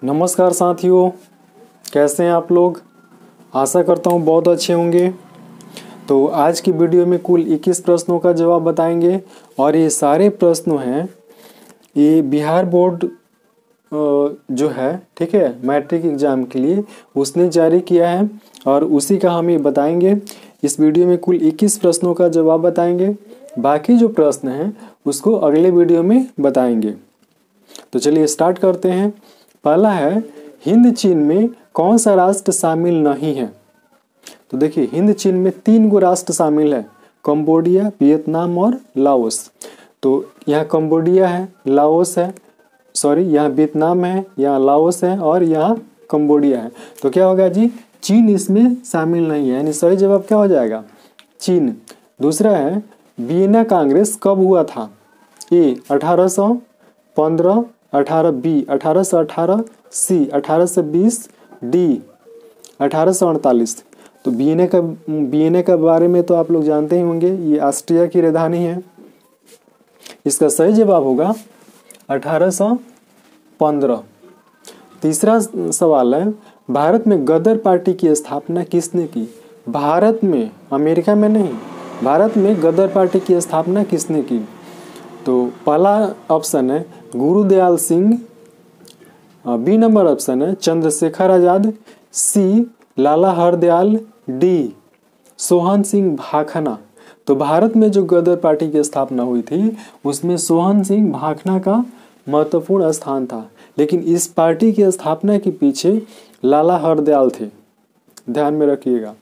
नमस्कार साथियों, कैसे हैं आप लोग। आशा करता हूँ बहुत अच्छे होंगे। तो आज की वीडियो में कुल 21 प्रश्नों का जवाब बताएंगे और ये सारे प्रश्न हैं ये बिहार बोर्ड जो है, ठीक है, मैट्रिक एग्जाम के लिए उसने जारी किया है और उसी का हम ये बताएंगे। इस वीडियो में कुल 21 प्रश्नों का जवाब बताएंगे, बाकी जो प्रश्न हैं उसको अगले वीडियो में बताएंगे। तो चलिए स्टार्ट करते हैं। पहला है, हिंद चीन में कौन सा राष्ट्र शामिल नहीं है। तो देखिए, हिंद चीन में 3 गो राष्ट्र शामिल है, कंबोडिया, वियतनाम और लाओस। तो यहाँ कंबोडिया है, लाओस है, सॉरी यहाँ वियतनाम है, यहाँ लाओस है और यहाँ कंबोडिया है। तो क्या होगा जी, चीन इसमें शामिल नहीं है, यानी सही जवाब क्या हो जाएगा, चीन। दूसरा है, वियना कांग्रेस कब हुआ था। ए 1815, 18 बी 1818, सी 1820, डी 1848। तो वियना का बारे में तो आप लोग जानते ही होंगे, ये ऑस्ट्रिया की राजधानी है। इसका सही जवाब होगा 1815। तीसरा सवाल है, भारत में गदर पार्टी की स्थापना किसने की। भारत में, अमेरिका में नहीं, भारत में गदर पार्टी की स्थापना किसने की। तो पहला ऑप्शन है Gurdayal Singh, B number option है चंद्रशेखर आजाद, सी लाला हरदयाल, डी सोहन सिंह भाखना। तो भारत में जो गदर पार्टी की स्थापना हुई थी उसमें सोहन सिंह भाखना का महत्वपूर्ण स्थान था, लेकिन इस पार्टी की स्थापना के पीछे लाला हरदयाल थे, ध्यान में रखिएगा।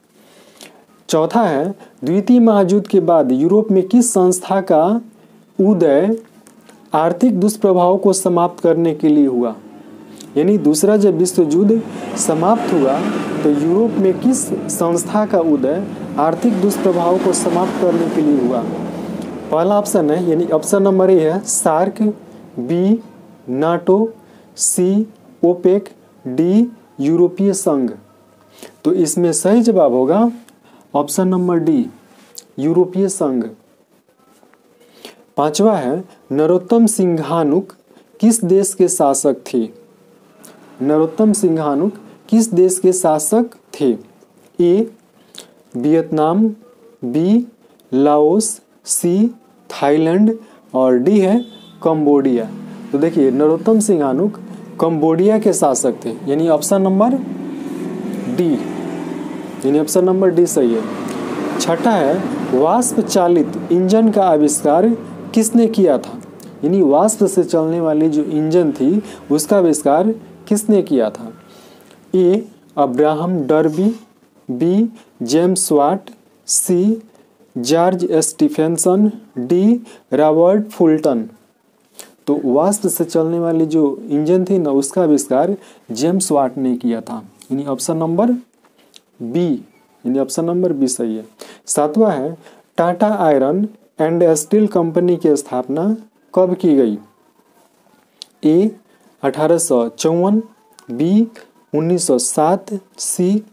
चौथा है, द्वितीय महायुद्ध के बाद यूरोप में किस संस्था का उदय आर्थिक दुष्प्रभाव को समाप्त करने के लिए हुआ। यानी दूसरा जब विश्व युद्ध समाप्त हुआ तो यूरोप में किस संस्था का उदय आर्थिक दुष्प्रभाव को समाप्त करने के लिए हुआ। पहला ऑप्शन है, यानी ऑप्शन नंबर ए है सार्क, बी नाटो, सी ओपेक, डी यूरोपीय संघ। तो इसमें सही जवाब होगा ऑप्शन नंबर डी, यूरोपीय संघ। पांचवा है, नरोत्तम सिंघानुक किस देश के शासक थे। नरोत्तम सिंघानुक किस देश के शासक थे। A Vietnam, B Laos, C Thailand और डी है कंबोडिया। तो देखिए, नरोत्तम सिंघानुक कंबोडिया के शासक थे, यानी ऑप्शन नंबर डी, यानी ऑप्शन नंबर डी सही है। छठा है, वाष्प चालित इंजन का आविष्कार किसने किया था। यानी वाष्प से चलने वाली जो इंजन थी उसका आविष्कार किसने किया था। A Abraham Darby, B James Watt, C George Stephenson, D Robert Fulton. तो वाष्प से चलने वाली जो इंजन थी ना उसका आविष्कार जेम्स वाट ने किया था, यानी ऑप्शन नंबर बी, यानी ऑप्शन नंबर बी सही है। सातवां है, Tata iron and steel company की स्थापना कब की गई। ए 1854, बी 1907, सी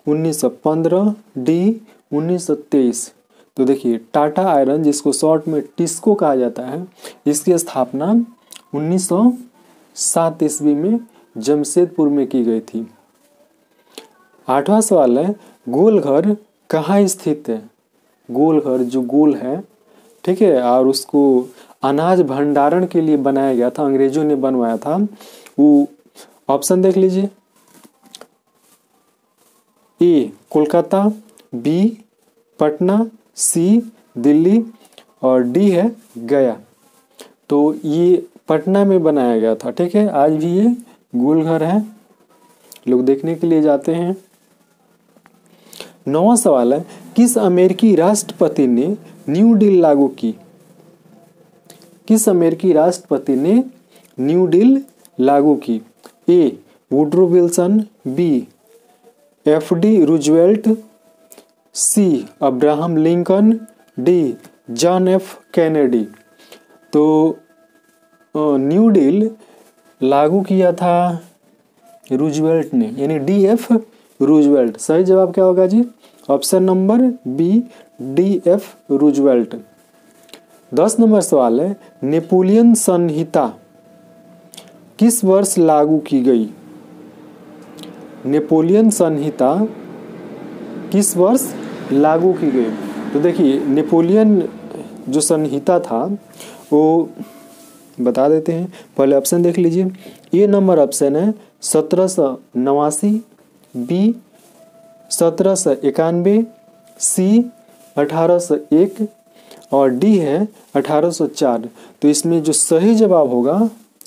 1915, डी 1923। तो देखिए, टाटा आयरन जिसको शॉर्ट में टिस्को कहा जाता है, इसकी स्थापना 1907 ईस्वी में जमशेदपुर में की गई थी। आठवां सवाल है, गोलघर कहाँ स्थित है। गोलघर जो गोल है, ठीक है, और उसको अनाज भंडारण के लिए बनाया गया था, अंग्रेजों ने बनवाया था। वो ऑप्शन देख लीजिए, ए कोलकाता, बी पटना, सी दिल्ली और डी है गया। तो ये पटना में बनाया गया था, ठीक है, आज भी ये गोलघर है, लोग देखने के लिए जाते हैं। नौवां सवाल है, किस अमेरिकी राष्ट्रपति ने न्यू डील लागू की। किस अमेरिकी राष्ट्रपति ने न्यू डील लागू की। A Woodrow Wilson, B FD Roosevelt, C Abraham Lincoln, D John F Kennedy. तो न्यू डील लागू किया था रूजवेल्ट ने, यानी डी एफ रूजवेल्ट। सही जवाब क्या होगा जी, option number B, D F Roosevelt. 10 नंबर सवाल है, नेपोलियन संहिता किस वर्ष लागू की गई। नेपोलियन संहिता किस वर्ष लागू की गई? तो देखिए नेपोलियन जो संहिता था वो बता देते हैं। पहले ऑप्शन देख लीजिए। ए नंबर ऑप्शन है 1789, बी 1791, सी 1801 और डी है 1804। तो इसमें जो सही जवाब होगा,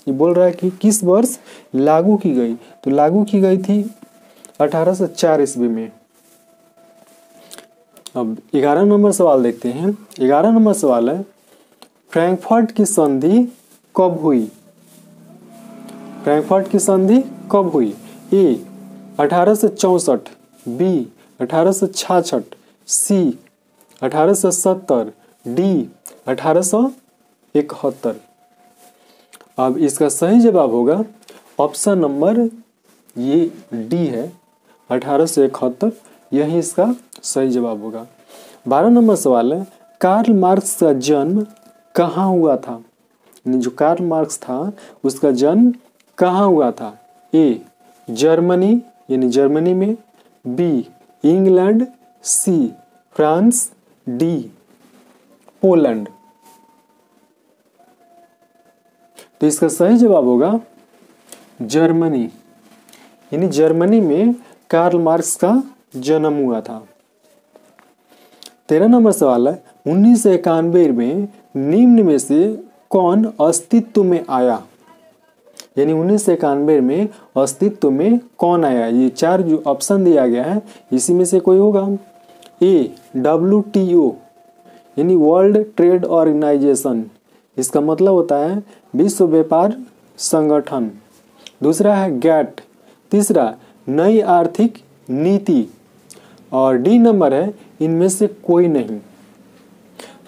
ये बोल रहा है कि किस वर्ष लागू की गई, तो लागू की गई थी 1804 ईस्वी में। अब 11 नंबर सवाल देखते हैं। 11 नंबर सवाल है फ्रैंकफर्ट की संधि कब हुई? फ्रैंकफर्ट की संधि कब हुई? ए 1864, बी 1866, सी 1870, डी 1871। अब इसका सही जवाब होगा ऑप्शन नंबर ये डी है 1871, यही इसका सही जवाब होगा। 12 नंबर सवाल है कार्ल मार्क्स का जन्म कहाँ हुआ था? जो कार्ल मार्क्स था उसका जन्म कहाँ हुआ था? ए जर्मनी यानी जर्मनी में, B England, C France, D Poland. तो इसका सही जवाब होगा जर्मनी, यानी जर्मनी में कार्ल मार्क्स का जन्म हुआ था। 13 नंबर सवाल है 1991 में निम्न में से कौन अस्तित्व में आया? यानी 1991 में अस्तित्व में कौन आया? ये चार जो ऑप्शन दिया गया है इसी में से कोई होगा। ए WTO यानी वर्ल्ड ट्रेड ऑर्गेनाइजेशन, इसका मतलब होता है विश्व व्यापार संगठन। दूसरा है गैट, तीसरा नई आर्थिक नीति और डी नंबर है इनमें से कोई नहीं।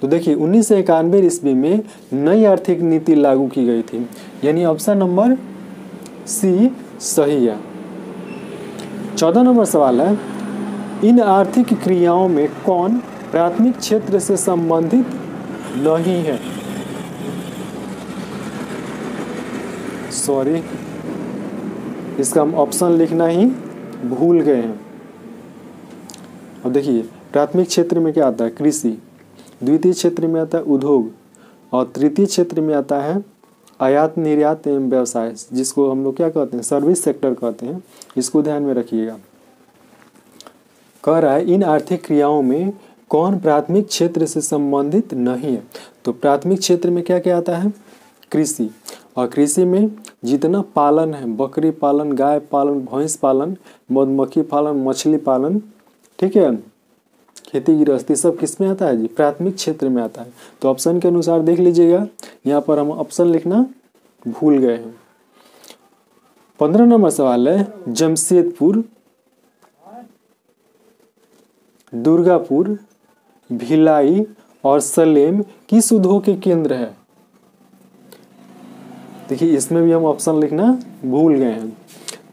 तो देखिए 1991 ईस्वी में नई आर्थिक नीति लागू की गई थी, यानी ऑप्शन नंबर सी सही है। 14 नंबर सवाल है इन आर्थिक क्रियाओं में कौन प्राथमिक क्षेत्र से संबंधित नहीं है? सॉरी, इसका हम ऑप्शन लिखना ही भूल गए हैं। अब देखिए प्राथमिक क्षेत्र में क्या आता है? कृषि, द्वितीय क्षेत्र में आता है उद्योग और तृतीय क्षेत्र में आता है आयात निर्यात एवं व्यवसाय, जिसको हम लोग क्या कहते हैं? सर्विस सेक्टर कहते हैं। इसको ध्यान में रखिएगा। कह रहा है इन आर्थिक क्रियाओं में कौन प्राथमिक क्षेत्र से संबंधित नहीं है? तो प्राथमिक क्षेत्र में क्या क्या आता है? कृषि, और कृषि में जितना पालन है, बकरी पालन, गाय पालन, भैंस पालन, मधुमक्खी पालन, मछली पालन, ठीक है, खेती गृहस्थी, सब किस में आता है जी? प्राथमिक क्षेत्र में आता है। तो ऑप्शन के अनुसार देख लीजिएगा, यहाँ पर हम ऑप्शन लिखना भूल गए हैं। 15 नंबर सवाल है जमशेदपुर, दुर्गापुर, भिलाई और सलेम किस उद्योग के केंद्र है? देखिए इसमें भी हम ऑप्शन लिखना भूल गए हैं।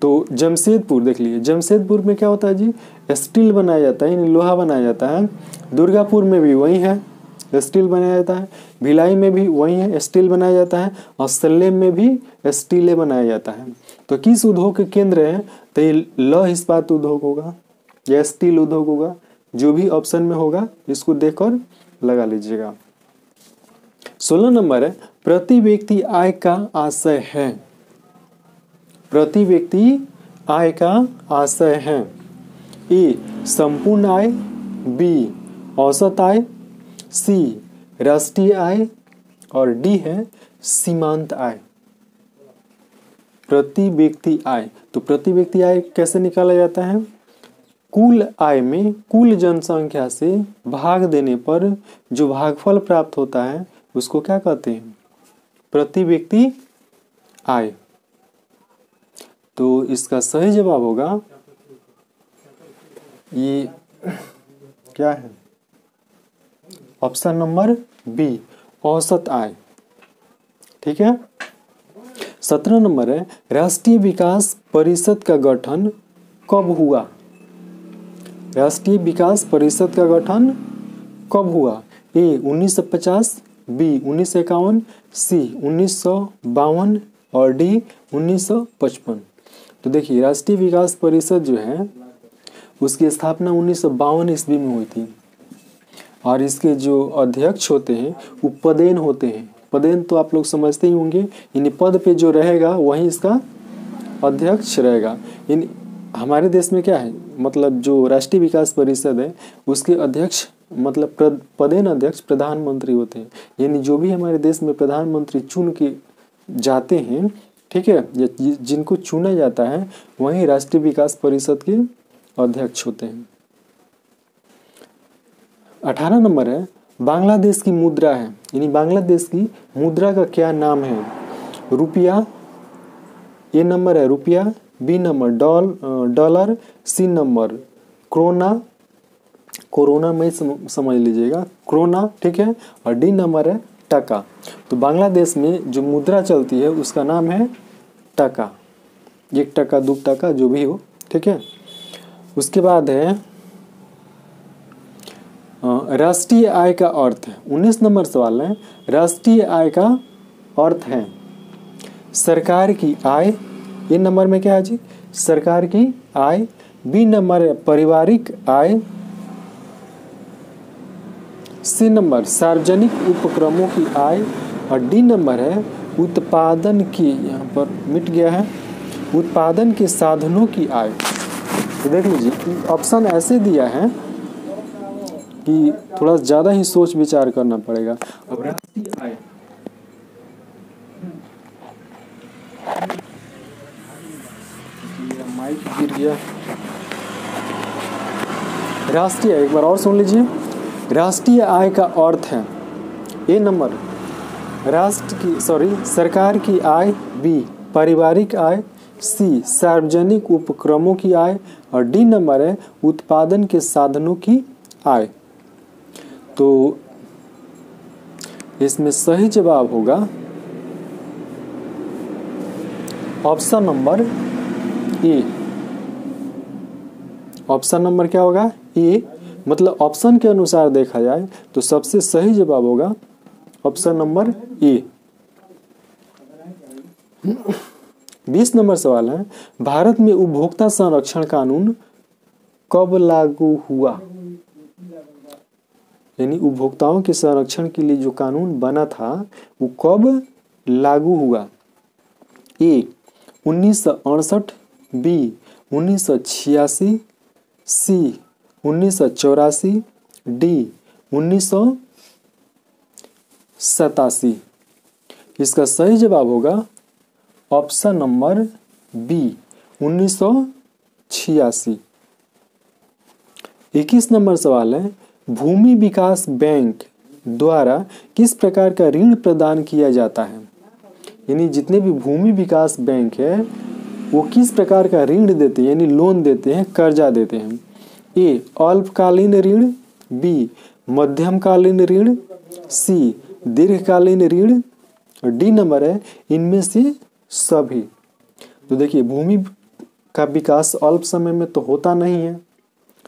तो जमशेदपुर देख लीजिए, जमशेदपुर में क्या होता है जी? स्टील बनाया जाता है, यानी लोहा बनाया जाता है। दुर्गापुर में भी वही है, स्टील बनाया जाता है। भिलाई में भी वही है, स्टील बनाया जाता है। और सलेम में भी स्टील बनाया जाता है। तो किस उद्योग के केंद्र है? तो ये लौह इस्पात उद्योग होगा या स्टील उद्योग होगा, जो भी ऑप्शन में होगा इसको देखकर लगा लीजिएगा। 16 नंबर है प्रति व्यक्ति आय का आशय है। प्रति व्यक्ति आय का आशय है। ए संपूर्ण आय, बी औसत आय, सी राष्ट्रीय आय और डी है सीमांत आय। प्रति व्यक्ति आय, तो प्रति व्यक्ति आय कैसे निकाला जाता है? कुल आय में कुल जनसंख्या से भाग देने पर जो भागफल प्राप्त होता है उसको क्या कहते हैं? प्रति व्यक्ति आय। तो इसका सही जवाब होगा ये क्या है? ऑप्शन नंबर बी औसत आय। ठीक है। 17 नंबर है राष्ट्रीय विकास परिषद का गठन कब हुआ? राष्ट्रीय विकास परिषद का गठन कब हुआ? ए 1950, बी 1951, सी 1952 और डी 1955। तो देखिए राष्ट्रीय विकास परिषद जो है उसकी स्थापना 1952 ईस्वी में हुई थी और इसके जो अध्यक्ष होते हैं वो पदेन होते हैं। पदेन तो आप लोग समझते ही होंगे, यानी पद पे जो रहेगा वही इसका अध्यक्ष रहेगा। इन हमारे देश में क्या है, मतलब जो राष्ट्रीय विकास परिषद है उसके अध्यक्ष मतलब पदेन अध्यक्ष प्रधानमंत्री होते हैं, यानी जो भी हमारे देश में प्रधानमंत्री चुन के जाते हैं, ठीक है, जिनको चुना जाता है वही राष्ट्रीय विकास परिषद के अध्यक्ष होते हैं। 18 नंबर है बांग्लादेश की मुद्रा है, यानी बांग्लादेश की मुद्रा का क्या नाम है? रुपया, ए नंबर है रुपया, B number dollar, C number krona, corona में समझ लीजिएगा क्रोना, ठीक है, और डी नंबर है टका। तो बांग्लादेश में जो मुद्रा चलती है उसका नाम है टका, 1 टका 2 टका जो भी हो, ठीक है। उसके बाद है राष्ट्रीय आय का अर्थ है, 19 नंबर सवाल है। राष्ट्रीय आय का अर्थ है सरकार की आय, ये नंबर में क्या है जी, सरकार की आय, बी नंबर है पारिवारिक आय, सी नंबर सार्वजनिक उपक्रमों की आय, और डी नंबर है उत्पादन की, यहाँ पर मिट गया है, उत्पादन के साधनों की आय। तो देख लीजिए ऑप्शन ऐसे दिया है कि थोड़ा ज़्यादा ही सोच विचार करना पड़ेगा। अब राष्ट्रीय आय, माइक गिर गया। राष्ट्रीय, एक बार और सुन लीजिए, राष्ट्रीय आय का अर्थ है ए नंबर सरकार की आय, बी पारिवारिक आय, सी सार्वजनिक उपक्रमों की आय, और डी नंबर है उत्पादन के साधनों की आय। तो इसमें सही जवाब होगा option number A. Option number क्या होगा? ए। मतलब ऑप्शन के अनुसार देखा जाए तो सबसे सही जवाब होगा ऑप्शन नंबर ए। 20 नंबर सवाल है, भारत में उपभोक्ता संरक्षण कानून कब लागू हुआ? यानी उपभोक्ताओं के संरक्षण के लिए जो कानून बना था वो कब लागू हुआ? ए 1968, बी 1986, सी 1984, डी 1987। इसका सही जवाब होगा ऑप्शन नंबर बी 1986। 21 नंबर सवाल है, भूमि विकास बैंक द्वारा किस प्रकार का ऋण प्रदान किया जाता है? यानी जितने भी भूमि विकास बैंक है वो किस प्रकार का ऋण देते हैं, यानी लोन देते हैं, कर्जा देते हैं? ए अल्पकालीन ऋण, बी मध्यमकालीन ऋण, सी दीर्घकालीन ऋण, डी नंबर है इनमें से सभी। तो देखिए भूमि का विकास अल्प समय में तो होता नहीं है,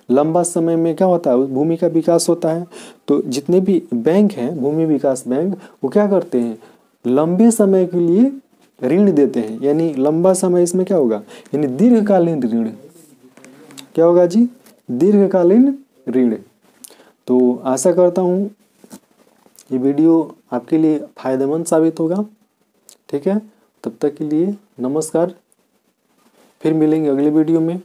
लंबा समय में क्या होता है, भूमि का विकास होता है। तो जितने भी बैंक हैं भूमि विकास बैंक वो क्या करते हैं, लंबे समय के लिए ऋण देते हैं, यानी लंबा समय इसमें क्या होगा, यानी दीर्घकालीन ऋण। क्या होगा जी? दीर्घकालीन ऋण। तो आशा करता हूँ ये वीडियो आपके लिए फायदेमंद साबित होगा। ठीक है, तब तक के लिए नमस्कार, फिर मिलेंगे अगले वीडियो में।